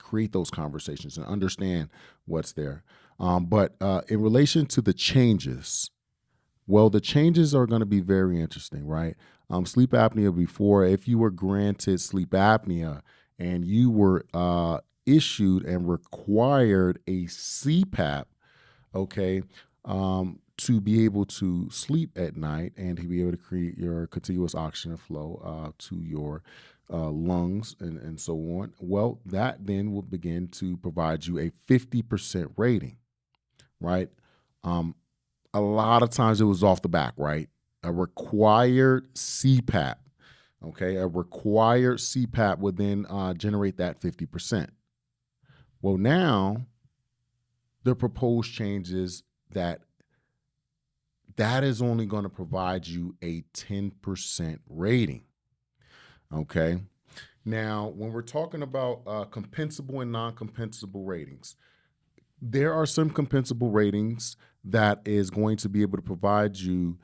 create those conversations and understand what's there. But in relation to the changes, well, the changes are going to be very interesting, right? Sleep apnea before, if you were granted sleep apnea and you were issued and required a CPAP, okay, to be able to sleep at night and to be able to create your continuous oxygen flow to your lungs and so on, well, that then will begin to provide you a 50% rating, right? A lot of times it was off the back, right? A required CPAP, okay? A required CPAP would then generate that 50%. Well, now the proposed change is that is only going to provide you a 10% rating, okay? Now, when we're talking about compensable and non-compensable ratings, there are some compensable ratings that is going to be able to provide you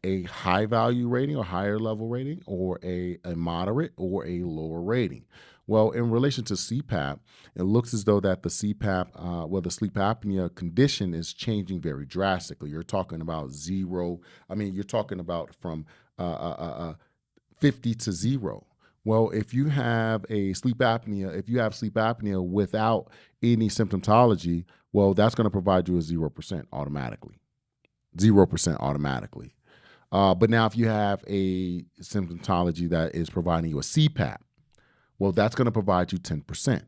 a high value rating or higher level rating, or a moderate or a lower rating. Well, in relation to CPAP, it looks as though that the CPAP, the sleep apnea condition is changing very drastically. You're talking about you're talking about from 50 to 0. Well, if you have sleep apnea without any symptomatology, well, that's going to provide you a 0% automatically. 0% automatically. But now if you have a symptomatology that is providing you a CPAP, well, that's going to provide you 10%.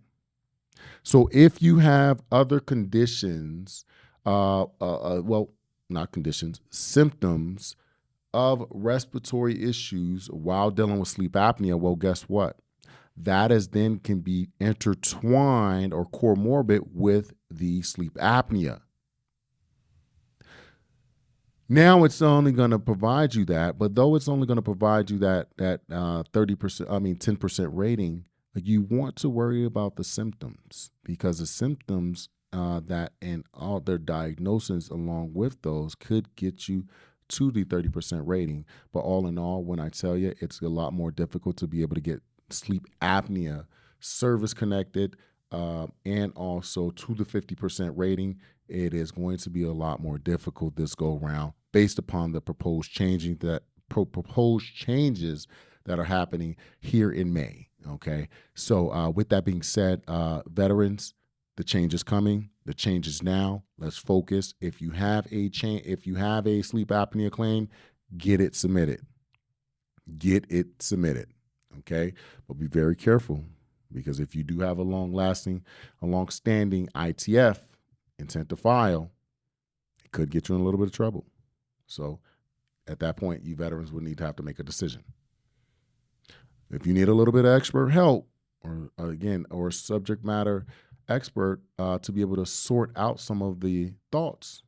So if you have other conditions, not conditions, symptoms of respiratory issues while dealing with sleep apnea, well, guess what? That is then can be intertwined or comorbid with the sleep apnea. Now it's only going to provide you that, but though it's only going to provide you that 10% rating, you want to worry about the symptoms, because the symptoms that and all their diagnoses along with those could get you to the 30% rating. But all in all, when I tell you, it's a lot more difficult to be able to get sleep apnea service connected and also to the 50% rating. It is going to be a lot more difficult this go around, based upon the proposed changes that are happening here in May. Okay, so with that being said, veterans, the change is coming. The change is now. Let's focus. If you have a sleep apnea claim, get it submitted. Get it submitted. Okay, but be very careful, because if you do have a long-standing ITF, intent to file, it could get you in a little bit of trouble. So at that point, you veterans would need to have to make a decision. If you need a little bit of expert help, or subject matter expert to be able to sort out some of the thoughts,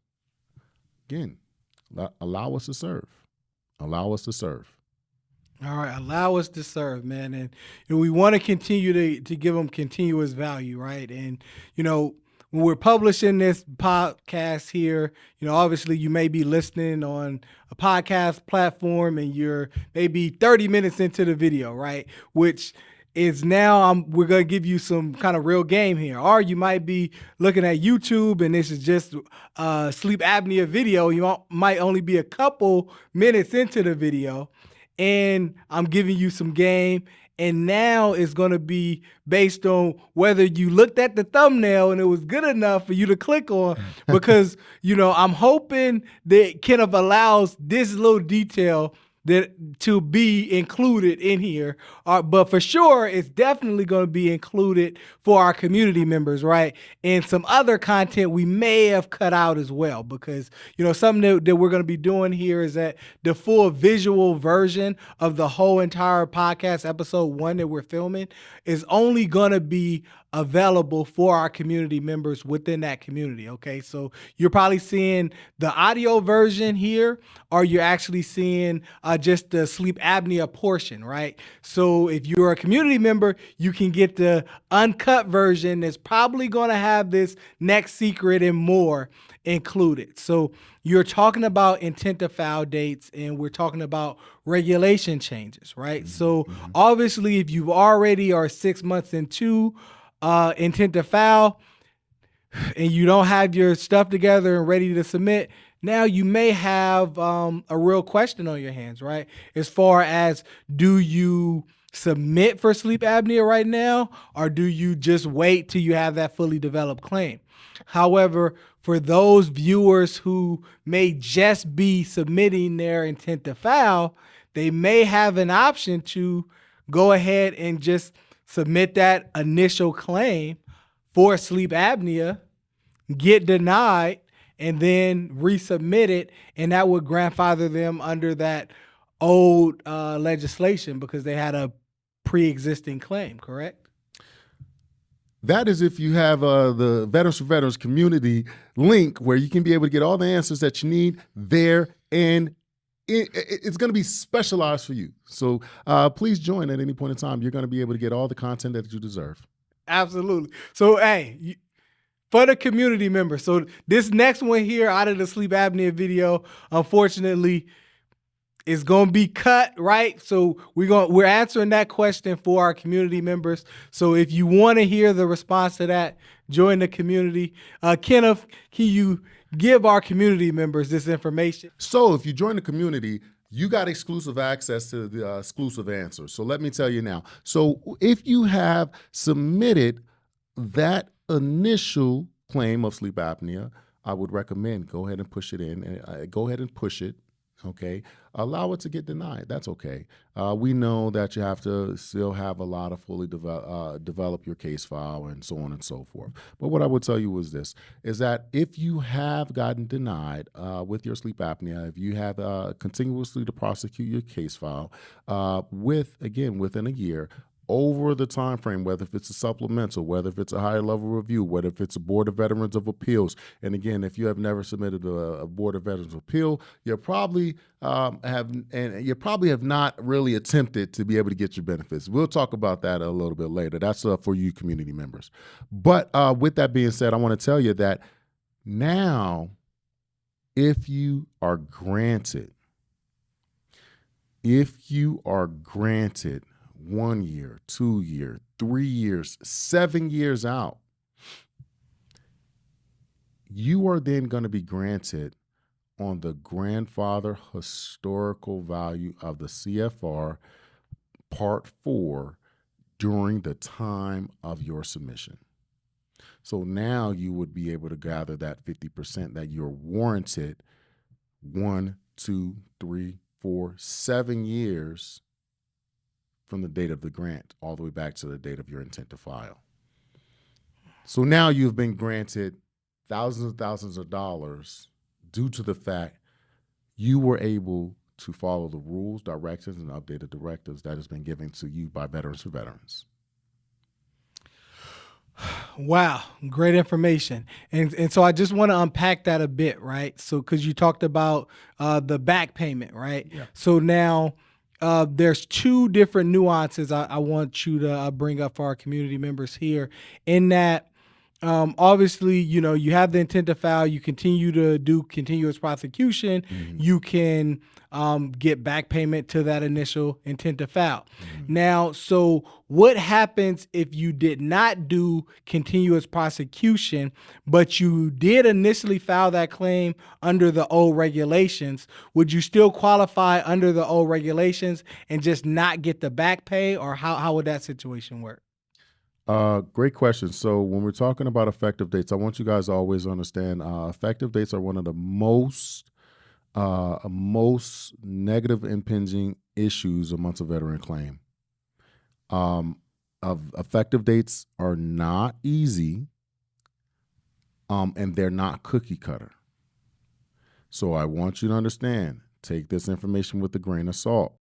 again, allow us to serve. Allow us to serve. All right, allow us to serve, man. And we want to continue to give them continuous value, right? And, when we're publishing this podcast here, obviously you may be listening on a podcast platform and you're maybe 30 minutes into the video, right? Which is now we're going to give you some kind of real game here. Or you might be looking at YouTube and this is just a sleep apnea video. You might only be a couple minutes into the video and I'm giving you some game. And now it's going to be based on whether you looked at the thumbnail and it was good enough for you to click on, because, I'm hoping that Kenneth allows this little detail to be included in here. But for sure, it's definitely going to be included for our community members, right? And some other content we may have cut out as well, because, something that we're going to be doing here is that the full visual version of the whole entire podcast, episode 1 that we're filming, is only going to be available for our community members within that community. Okay, so you're probably seeing the audio version here, or you're actually seeing just the sleep apnea portion, right? So if you're a community member, you can get the uncut version that's probably going to have this next secret and more included. So you're talking about intent to file dates, and we're talking about regulation changes, right? So obviously, if you already are 6 months into intent to file, and you don't have your stuff together and ready to submit, now you may have a real question on your hands, right? As far as, do you submit for sleep apnea right now, or do you just wait till you have that fully developed claim? However, for those viewers who may just be submitting their intent to file, they may have an option to go ahead and just submit that initial claim for sleep apnea, get denied, and then resubmit it, and that would grandfather them under that old legislation because they had a pre-existing claim, correct? That is if you have the Veterans for Veterans community link where you can be able to get all the answers that you need there, and it's going to be specialized for you. So please join at any point in time. You're going to be able to get all the content that you deserve. Absolutely. So, hey, for the community members, so this next one here out of the sleep apnea video, unfortunately, is going to be cut, right? So we're answering that question for our community members. So if you want to hear the response to that, join the community. Kenneth, can you give our community members this information? So if you join the community, you got exclusive access to the exclusive answers. So let me tell you now. So if you have submitted that initial claim of sleep apnea, I would recommend go ahead and push it in. Go ahead and push it. Okay, allow it to get denied. That's okay. We know that you have to still have a lot of fully develop your case file and so on and so forth. But what I would tell you is this, is that if you have gotten denied with your sleep apnea, if you have continuously to prosecute your case file within a year, over the time frame, whether if it's a supplemental, whether if it's a higher level review, whether if it's a Board of Veterans of Appeals, and again, if you have never submitted a Board of Veterans of Appeal, you probably have not really attempted to be able to get your benefits. We'll talk about that a little bit later. That's for you community members. But with that being said, I want to tell you that now, if you are granted 1 year, 2 year, 3 years, 7 years out, you are then going to be granted on the grandfather historical value of the CFR Part 4 during the time of your submission. So now you would be able to gather that 50% that you're warranted 1, 2, 3, 4, 7 years from the date of the grant all the way back to the date of your intent to file. So now you've been granted thousands of dollars due to the fact you were able to follow the rules, directions, and updated directives that has been given to you by Veterans for Veterans. Wow, great information. And so I just want to unpack that a bit, right? So because you talked about the back payment, right? Yeah. So now there's two different nuances I want you to bring up for our community members here, in that obviously, you have the intent to file, you continue to do continuous prosecution, Mm-hmm. you can get back payment to that initial intent to file. Mm-hmm. Now, so what happens if you did not do continuous prosecution, but you did initially file that claim under the old regulations? Would you still qualify under the old regulations and just not get the back pay, or how would that situation work? Great question. So when we're talking about effective dates, I want you guys to always understand effective dates are one of the most negative impinging issues amongst a veteran claim. Effective dates are not easy, and they're not cookie cutter. So I want you to understand, take this information with a grain of salt.